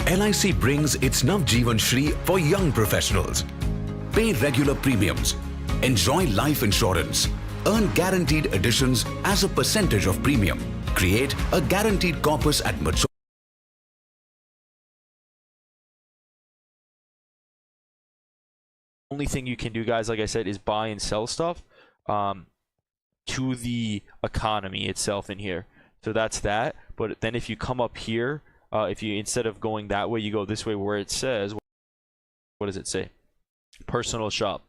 LIC brings its Navjeevan Shri for young professionals. Pay regular premiums, enjoy life insurance, earn guaranteed additions as a percentage of premium, create a guaranteed corpus at maturity. Only thing you can do, guys, like I said, is buy and sell stuff to the economy itself in here. So that's that. But then if you come up here, if you, instead of going that way, you go this way where it says, what does it say? Personal shop.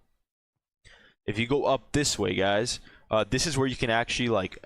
If you go up this way, guys, this is where you can actually like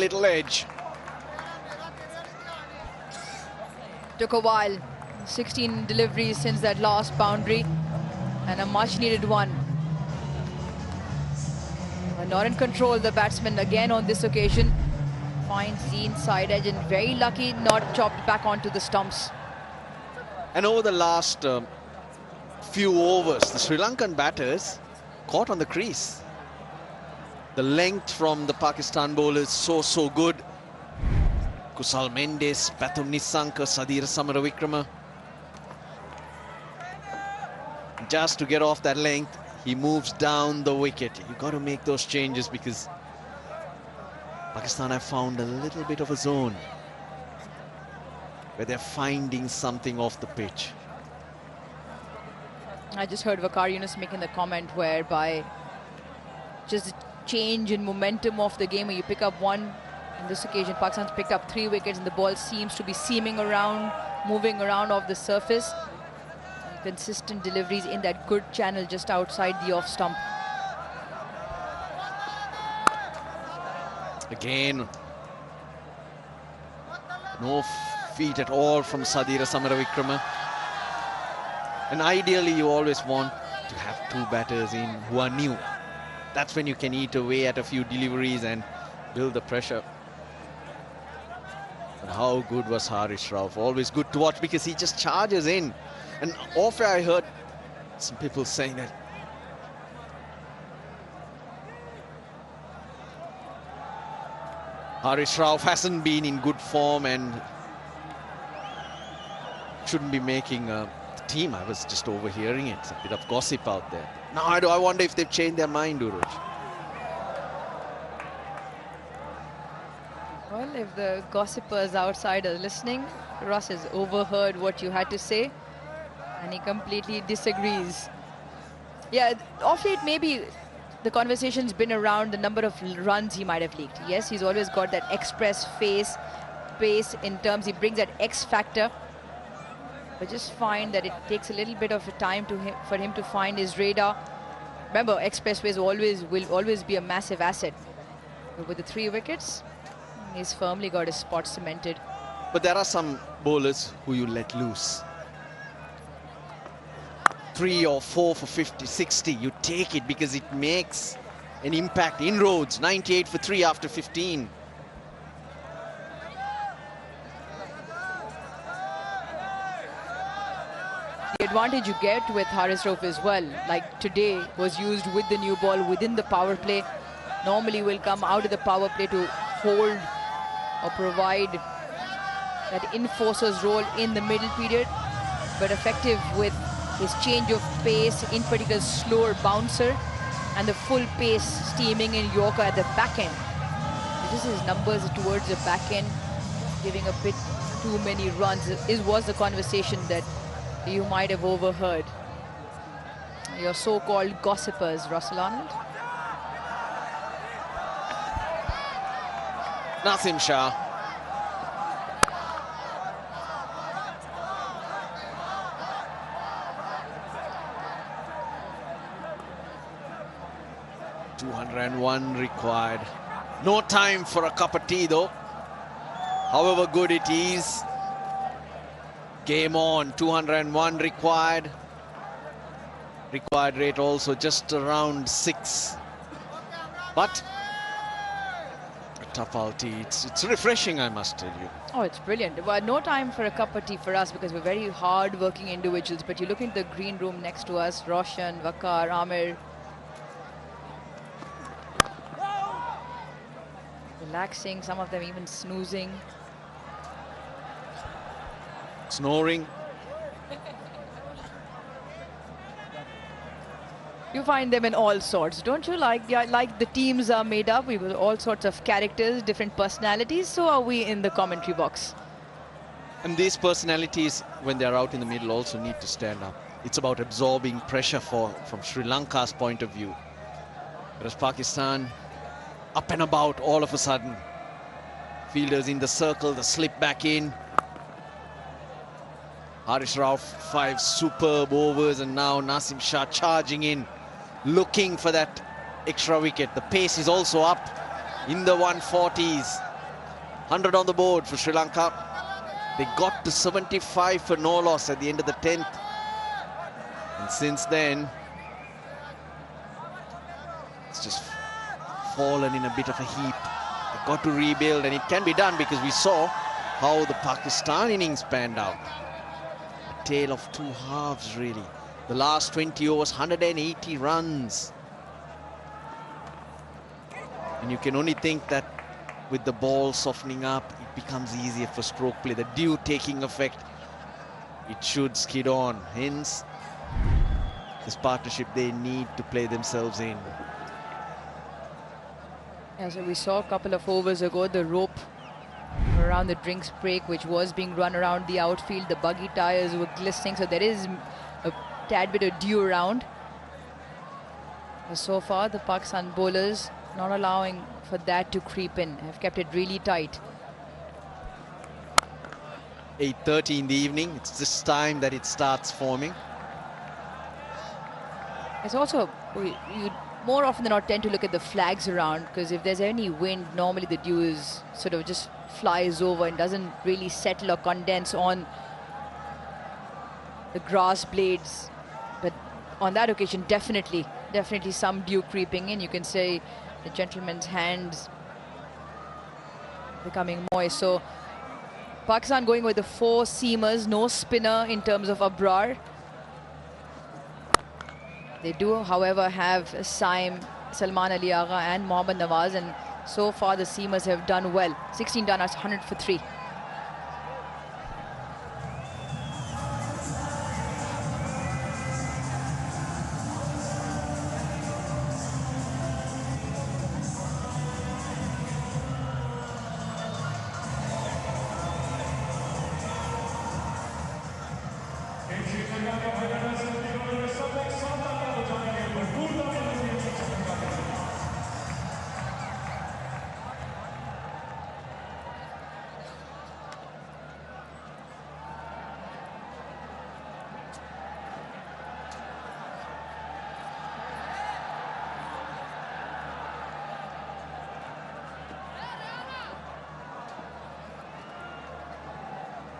little edge. Took a while. 16 deliveries since that last boundary. And a much needed one. But not in control, the batsman again on this occasion. Finds the inside edge and very lucky not chopped back onto the stumps. And over the last few overs, the Sri Lankan batters caught on the crease. The length from the Pakistan bowlers so good. Kusal Mendes, Pathum Nissanka, Sadira Samaravikrama. Just to get off that length, he moves down the wicket. You've got to make those changes because Pakistan have found a little bit of a zone where they're finding something off the pitch. I just heard Waqar Yunus making the comment whereby just change in momentum of the game, where you pick up one. On this occasion, Pakistan's picked up 3 wickets and the ball seems to be seaming around, moving around off the surface. And consistent deliveries in that good channel just outside the off stump. Again, no feet at all from Sadira Samaravikrama. And ideally, you always want to have 2 batters in who are new. That's when you can eat away at a few deliveries and build the pressure. But how good was Harish Rauf? Always good to watch because he just charges in. And off air I heard some people saying that Harish Rauf hasn't been in good form and shouldn't be making the team. I was just overhearing it. It's a bit of gossip out there. Now I wonder if they've changed their mind, Uruj. Well, if the gossipers outside are listening, Russ has overheard what you had to say and he completely disagrees. Yeah, off late maybe the conversation's been around the number of runs he might have leaked. Yes, he's always got that express pace in terms, he brings that X factor. But just find that it takes a little bit of a time for him to find his radar. Remember, expressways will always be a massive asset. But with the 3 wickets, he's firmly got his spot cemented. But there are some bowlers who you let loose. 3 or 4 for 50, 60. You take it because it makes an impact. Inroads, 98 for 3 after 15. The advantage you get with Harish Rauf as well, like today was used with the new ball within the power play. Normally will come out of the power play to hold or provide that enforcer's role in the middle period, but effective with his change of pace, in particular slower bouncer and the full pace steaming in Yorker at the back end. This is numbers towards the back end, giving a bit too many runs. It was the conversation that you might have overheard. Your so-called gossipers, Russell Arnold. Nasim Shah. .201 required. No time for a cup of tea though. However good it is. Game on. 201 required. Required rate also just around 6. But a tough tea. It's refreshing, I must tell you. Oh, it's brilliant. Well, no time for a cup of tea for us because we're very hard-working individuals. But you look into the green room next to us, Roshan, Waqar, Amir. Relaxing, some of them even snoozing. Snoring. You find them in all sorts, don't you? Like the teams are made up with all sorts of characters, different personalities. So are we in the commentary box. And these personalities, when they're out in the middle, also need to stand up. It's about absorbing pressure from Sri Lanka's point of view. Whereas Pakistan, up and about all of a sudden. Fielders in the circle, the slip back in. Harish Rauf, 5 superb overs, and now Nasim Shah charging in, looking for that extra wicket. The pace is also up in the 140s. 100 on the board for Sri Lanka. They got to 75 for no loss at the end of the 10th. And since then, it's just fallen in a bit of a heap. They've got to rebuild, and it can be done because we saw how the Pakistan innings panned out. A tale of two halves, really. The last 20 overs, 180 runs. And you can only think that with the ball softening up, it becomes easier for stroke play. The dew taking effect, it should skid on. Hence, this partnership they need to play themselves in. Yeah, so we saw a couple of overs ago the rope around the drinks break, which was being run around the outfield. The buggy tires were glistening, so there is a tad bit of dew around. But so far, the Pakistan bowlers not allowing for that to creep in, have kept it really tight. 8:30 in the evening, it's this time that it starts forming. It's also, you more often than not tend to look at the flags around, because if there's any wind, normally the dew is sort of just flies over and doesn't really settle or condense on the grass blades. But on that occasion, definitely some dew creeping in. You can say the gentleman's hands becoming moist. So Pakistan going with the four seamers, no spinner in terms of Abrar. They do, however, have Salman Ali Agha and Mohammad Nawaz, and so far the seamers have done well. 16 done, 100 for 3.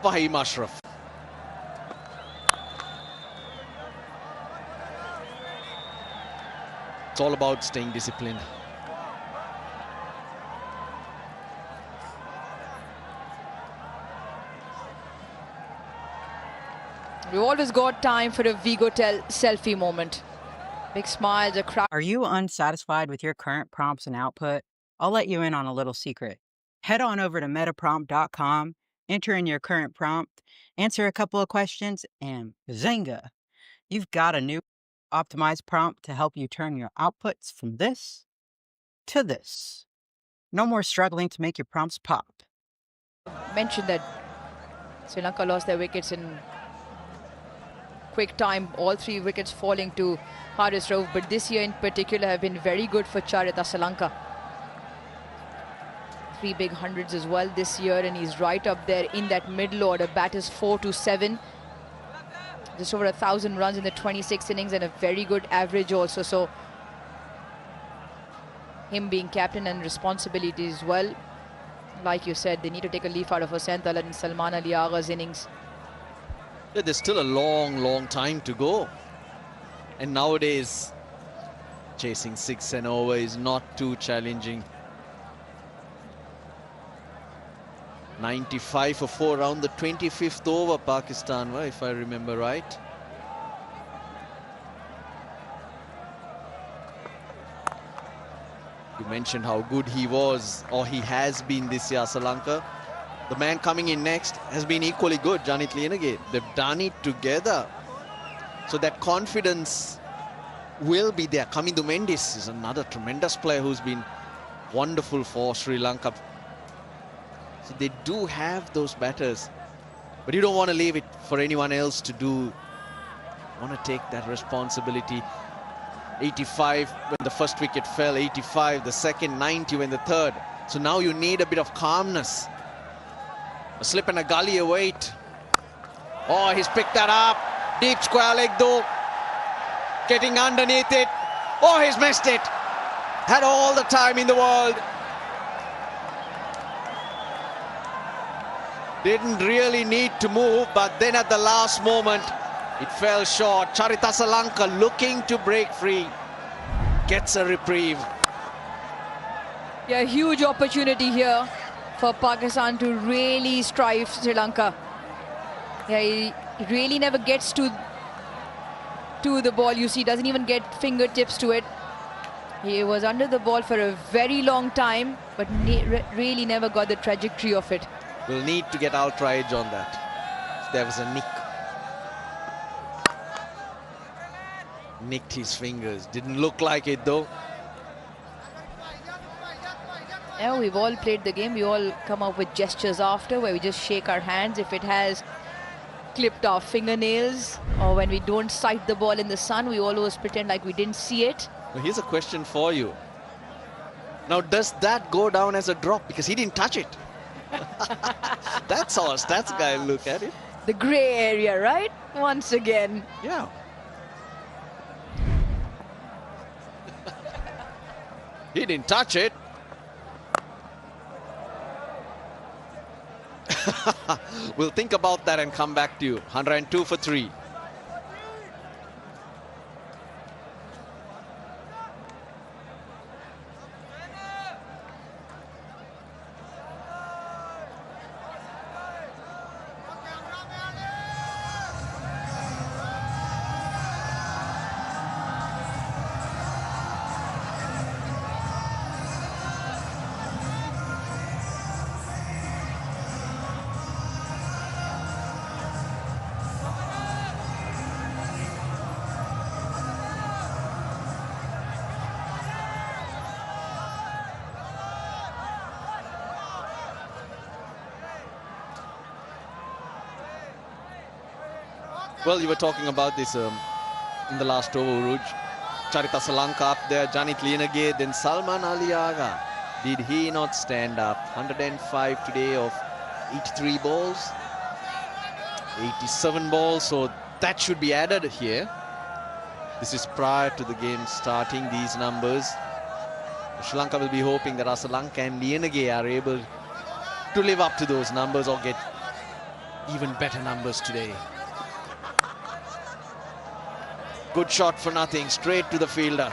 Fahim Ashraf. It's all about staying disciplined. We've always got time for a Vigotel selfie moment. Big smiles, a crowd. Are you unsatisfied with your current prompts and output? I'll let you in on a little secret. Head on over to metaprompt.com, enter in your current prompt, answer a couple of questions, and Zinga! You've got a new optimized prompt to help you turn your outputs from this to this. No more struggling to make your prompts pop. Mentioned that Sri Lanka lost their wickets in quick time, all 3 wickets falling to Haris Rauf, but this year in particular have been very good for Charita Salanka. 3 big hundreds as well this year, and he's right up there in that middle order. Batters 4 to 7, just over 1,000 runs in the 26 innings and a very good average also. So him being captain and responsibility as well. Like you said, they need to take a leaf out of Hossain and Salman Ali Agha's innings. Yeah, there's still a long time to go. And nowadays, chasing 6 and over is not too challenging. 95 for 4 around the 25th over, Pakistan, if I remember right. You mentioned how good he was, or he has been this year, Sri Lanka. The man coming in next has been equally good, Janit Lienage. They've done it together. So that confidence will be there. Kamindu Mendis is another tremendous player who's been wonderful for Sri Lanka. So they do have those batters, but you don't want to leave it for anyone else to do. You want to take that responsibility. 85 when the first wicket fell, 85 the second, 90 when the third. So now you need a bit of calmness. A slip and a gully await. Oh, he's picked that up. Deep square leg though. Getting underneath it. Oh, he's missed it. Had all the time in the world. Didn't really need to move, but then at the last moment, it fell short. Charita Salanka looking to break free. Gets a reprieve. Yeah, huge opportunity here for Pakistan to really strive Sri Lanka. Yeah, he really never gets to the ball. You see, doesn't even get fingertips to it. He was under the ball for a very long time, but really never got the trajectory of it. Will need to get ultra edge on that. If there was a nick. Nicked his fingers. Didn't look like it though. Yeah, we've all played the game. We all come up with gestures after where we just shake our hands if it has clipped our fingernails, or when we don't sight the ball in the sun, we always pretend like we didn't see it. Well, here's a question for you. Now, does that go down as a drop? Because he didn't touch it. That's how a stats guy look at it. The grey area, right? Once again. Yeah. He didn't touch it. We'll think about that and come back to you. 102 for 3. Well, you were talking about this in the last over, Uruj. Charita Salanka up there, Janit Lienage, then Salman Aliaga. Did he not stand up? 105 today of 83 balls. 87 balls, so that should be added here. This is prior to the game starting, these numbers. Sri Lanka will be hoping that Asalanka and Lienage are able to live up to those numbers or get even better numbers today. Good shot for nothing, straight to the fielder.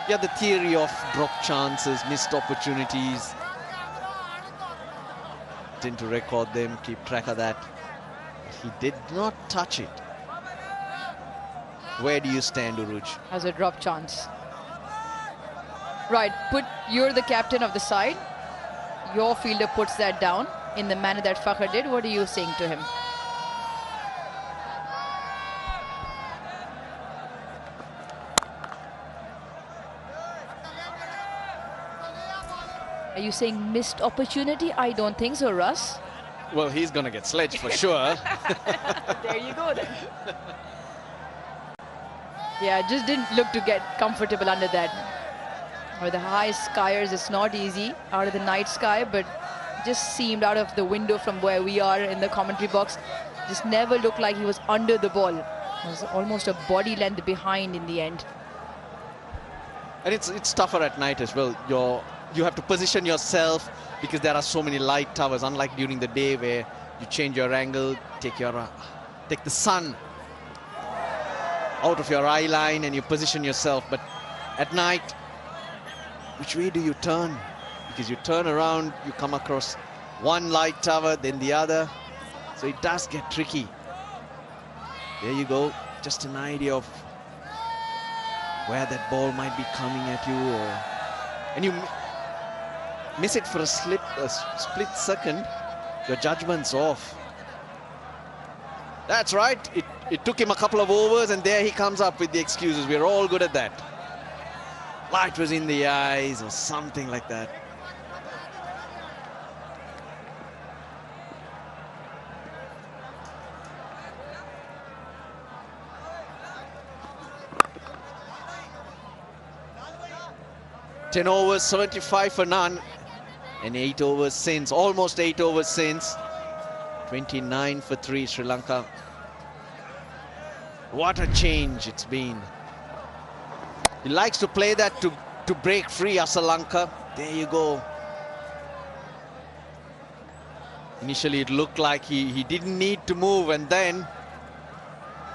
Yeah, the theory of drop chances, missed opportunities. Tend to record them, keep track of that. He did not touch it. Where do you stand, Uruj? As a drop chance. Right, you're the captain of the side. Your fielder puts that down in the manner that Fakhar did. What are you saying to him? Are you saying missed opportunity? I don't think so, Russ. Well, he's going to get sledged for sure. There you go then. Yeah, just didn't look to get comfortable under that. With the high skiers, it's not easy out of the night sky, but just seemed out of the window from where we are in the commentary box. Just never looked like he was under the ball. It was almost a body length behind in the end. And it's tougher at night as well. You have to position yourself because there are so many light towers, unlike during the day where you change your angle, take the sun out of your eye line and you position yourself. But at night, which way do you turn? Because you turn around, you come across one light tower, then the other. So it does get tricky. There you go. Just an idea of where that ball might be coming at you. And you miss it for a split second, your judgment's off. That's right. It took him a couple of overs and there he comes up with the excuses. We're all good at that. Light was in the eyes or something like that. Ten overs, 75 for none. And 8 overs since, almost 8 overs since. 29 for 3, Sri Lanka. What a change it's been. He likes to play that to break free Asalanka. There you go. Initially, it looked like he didn't need to move, and then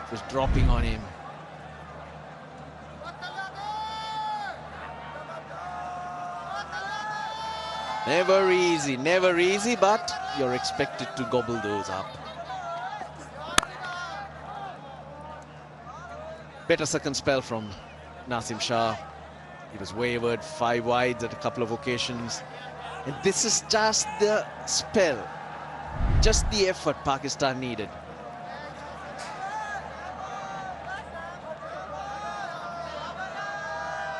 it was dropping on him. Never easy, but you're expected to gobble those up. Better second spell from Nasim Shah. He was wavered 5 wides at a couple of occasions. And this is just the spell, just the effort Pakistan needed.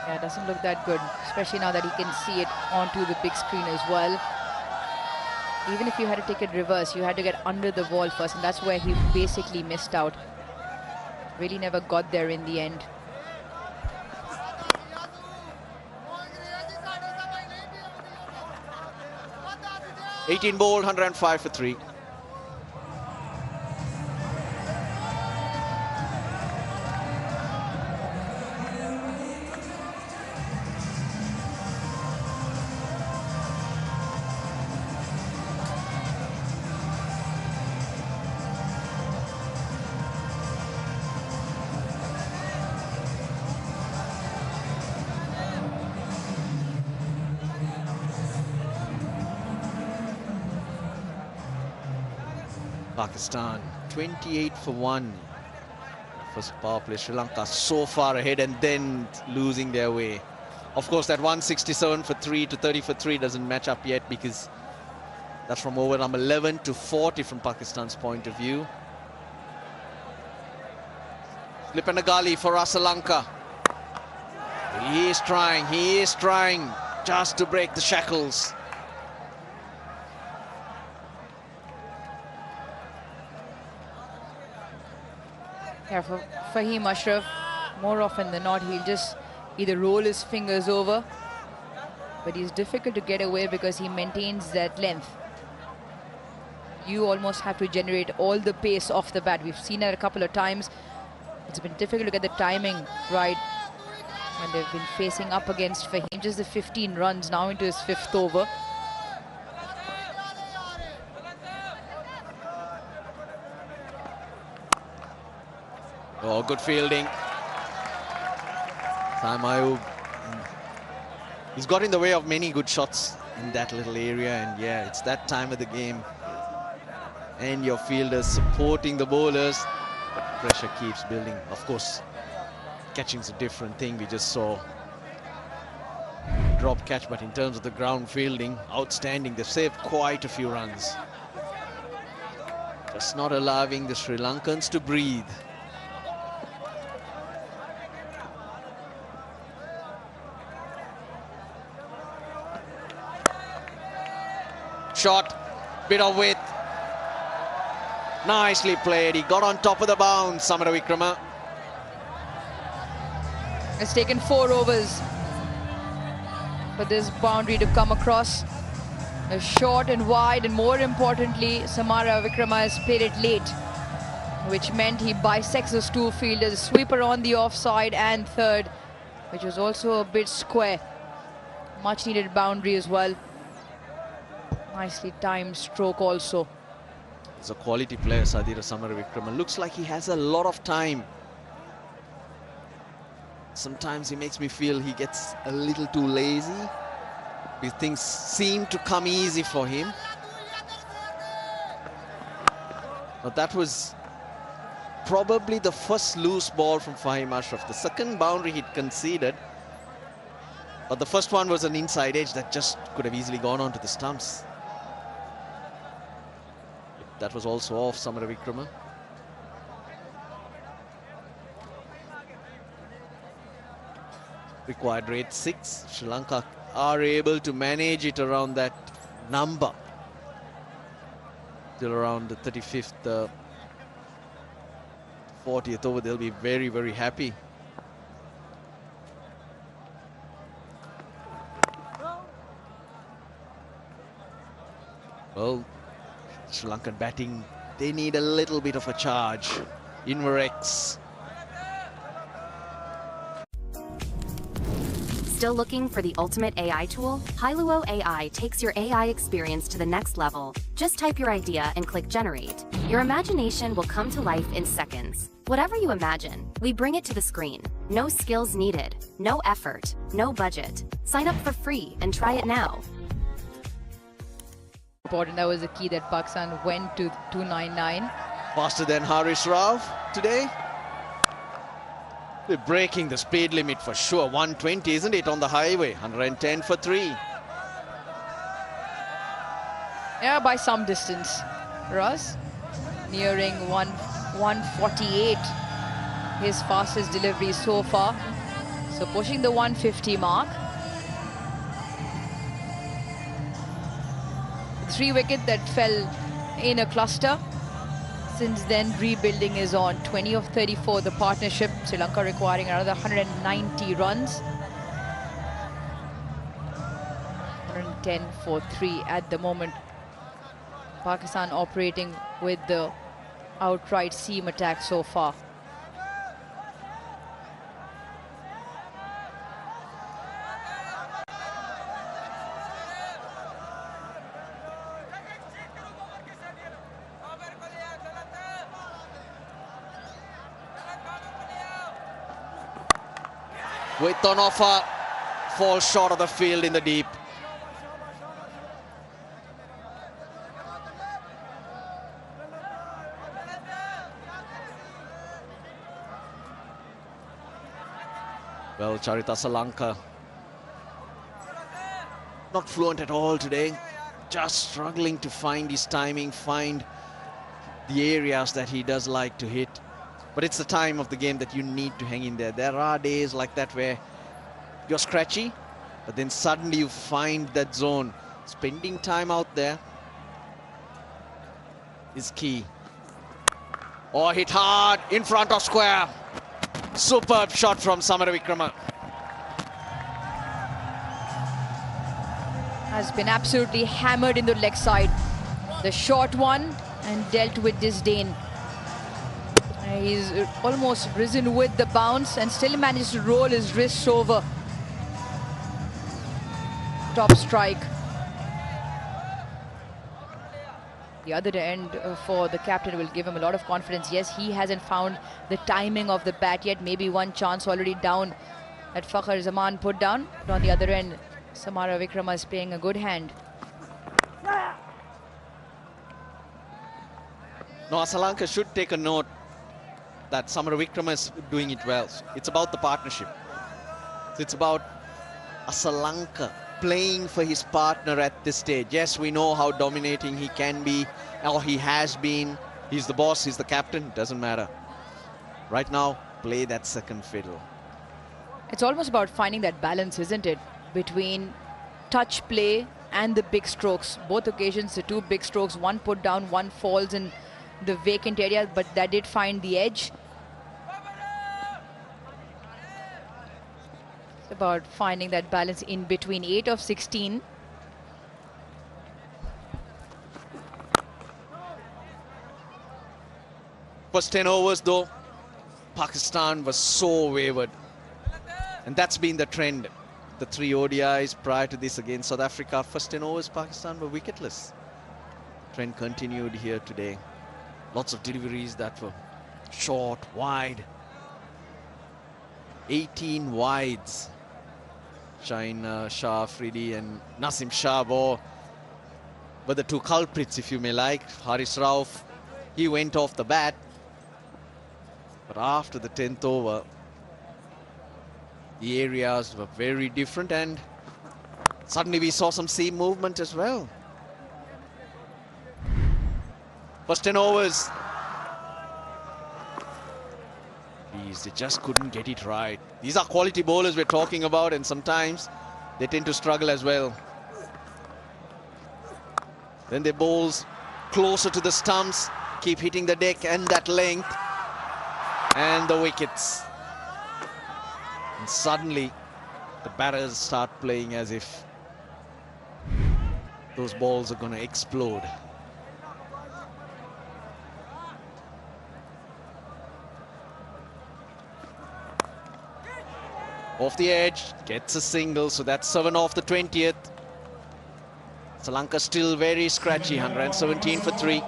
Yeah, it doesn't look that good, especially now that he can see it onto the big screen as well. Even if you had to take it reverse, you had to get under the wall first, and that's where he basically missed out. Really never got there in the end. "18 bowled, 105 for 3. Pakistan 28 for 1. First power play, Sri Lanka so far ahead and then losing their way. Of course, that 167 for 3 to 30 for 3 doesn't match up yet, because that's from over number 11 to 40 from Pakistan's point of view. Flip and a gully for Sri Lanka. He is trying just to break the shackles. Yeah, for Fahim Ashraf, more often than not, he'll just either roll his fingers over, but he's difficult to get away because he maintains that length. You almost have to generate all the pace off the bat. We've seen it a couple of times. It's been difficult to get the timing right when they've been facing up against Fahim. Just the 15 runs now into his 5th over. Oh, good fielding. Saim Ayub. He's got in the way of many good shots in that little area, and yeah, it's that time of the game. And your fielders supporting the bowlers. But pressure keeps building. Of course, catching's a different thing. We just saw drop catch, but in terms of the ground fielding, outstanding. They've saved quite a few runs. Just not allowing the Sri Lankans to breathe. Shot, bit of width. Nicely played. He got on top of the bounce, Samara Wickrama. It's taken 4 overs for this boundary to come across. A short and wide, and more importantly, Samara Wickrama has played it late, which meant he bisects those 2 fielders. Sweeper on the offside and third, which was also a bit square. Much needed boundary as well. Nicely timed stroke also. He's a quality player, Sadira Samara Wickrama. Looks like he has a lot of time. Sometimes he makes me feel he gets a little too lazy. These things seem to come easy for him. But that was probably the first loose ball from Fahim Ashraf. The second boundary he'd conceded. But the first one was an inside edge that just could have easily gone onto the stumps. That was also off Samara Wickrama. Required rate 6. Sri Lanka are able to manage it around that number. Till around the 35th, 40th over, they'll be very, very happy. Well, Sri Lankan batting, they need a little bit of a charge. Inverex. Still looking for the ultimate AI tool? Hailuo AI takes your AI experience to the next level. Just type your idea and click generate. Your imagination will come to life in seconds. Whatever you imagine, we bring it to the screen. No skills needed, no effort, no budget. Sign up for free and try it now. Important. That was the key that Pakistan went to 299. Faster than Haris Rauf today. We're breaking the speed limit for sure. 120, isn't it, on the highway? 110 for 3. Yeah, by some distance. Raz nearing 148. His fastest delivery so far. So pushing the 150 mark. 3 wicket that fell in a cluster. Since then, rebuilding is on. 20 of 34, the partnership. Sri Lanka requiring another 190 runs. 110 for 3 at the moment. Pakistan operating with the outright seam attack so far. With on offer, falls short of the field in the deep. Well, Charita Salanka, not fluent at all today. Just struggling to find his timing, find the areas that he does like to hit. But it's the time of the game that you need to hang in there. There are days like that where you're scratchy, but then suddenly you find that zone. Spending time out there is key. Oh, hit hard in front of square. Superb shot from Samaravikrama. Has been absolutely hammered in the leg side. The short one and dealt with disdain. He's almost risen with the bounce and still managed to roll his wrists over. Top strike. The other end for the captain will give him a lot of confidence. Yes, he hasn't found the timing of the bat yet. Maybe one chance already down that Fakhar Zaman put down. But on the other end, Samara Vikrama is playing a good hand. No, Sri should take a note that Samara Vikrama is doing it well. It's about the partnership. It's about Sri Lanka playing for his partner at this stage. Yes, we know how dominating he can be, or he has been. He's the boss, he's the captain, doesn't matter. Right now, play that second fiddle. It's almost about finding that balance, isn't it? Between touch play and the big strokes. Both occasions, the 2 big strokes, one put down, one falls in the vacant area, but that did find the edge. It's about finding that balance in between. 8 of 16. First 10 overs though, Pakistan was so wayward. And that's been the trend. The 3 ODIs prior to this against South Africa. First 10 overs, Pakistan were wicketless. Trend continued here today. Lots of deliveries that were short, wide. 18 wides. Shaheen Shah Afridi and Nasim Shah were the 2 culprits, if you may like. Haris Rauf, he went off the bat. But after the 10th over, the areas were very different and suddenly we saw some seam movement as well. First 10 overs. They just couldn't get it right. These are quality bowlers we're talking about, and sometimes they tend to struggle as well. Then they bowls closer to the stumps, keep hitting the deck and that length, and the wickets. And suddenly the batters start playing as if those balls are going to explode. Off the edge, gets a single, so that's 7 off the 20th. Sri Lanka still very scratchy, 117 for 3.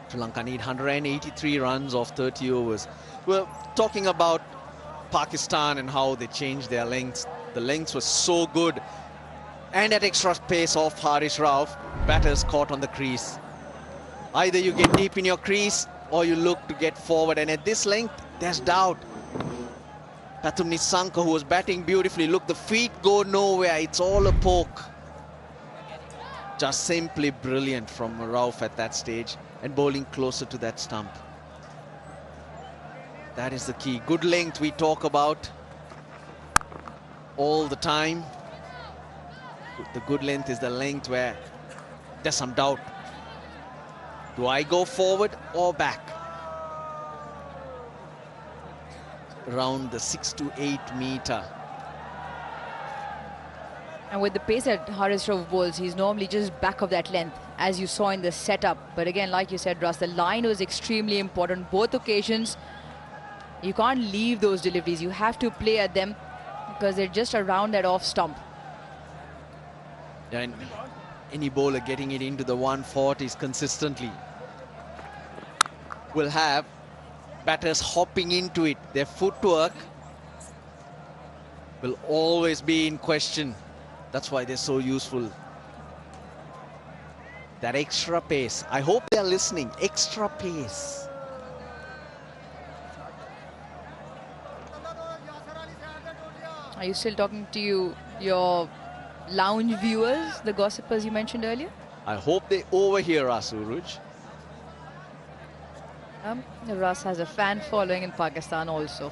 Sri Lanka need 183 runs off 30 overs. We're talking about Pakistan and how they changed their lengths. The lengths were so good. And at extra pace off Haris Rauf, batters caught on the crease. Either you get deep in your crease or you look to get forward. And at this length, there's doubt. Pathum Nissanka, who was batting beautifully, look, the feet go nowhere. It's all a poke. Just simply brilliant from Rauf at that stage, and bowling closer to that stump. That is the key. Good length we talk about all the time. The good length is the length where there's some doubt. Do I go forward or back? Around the 6 to 8 meter. And with the pace that Haris Rauf bowls, he's normally just back of that length, as you saw in the setup. But again, like you said, Russ, the line was extremely important. Both occasions, you can't leave those deliveries. You have to play at them because they're just around that off stump. And any bowler getting it into the 140s consistently will have batters hopping into it. Their footwork will always be in question. That's why they're so useful. That extra pace. I hope they're listening. Extra pace. Are you still talking to your lounge viewers, the gossipers you mentioned earlier? I hope they overhear us, Uruj. Russ has a fan following in Pakistan also.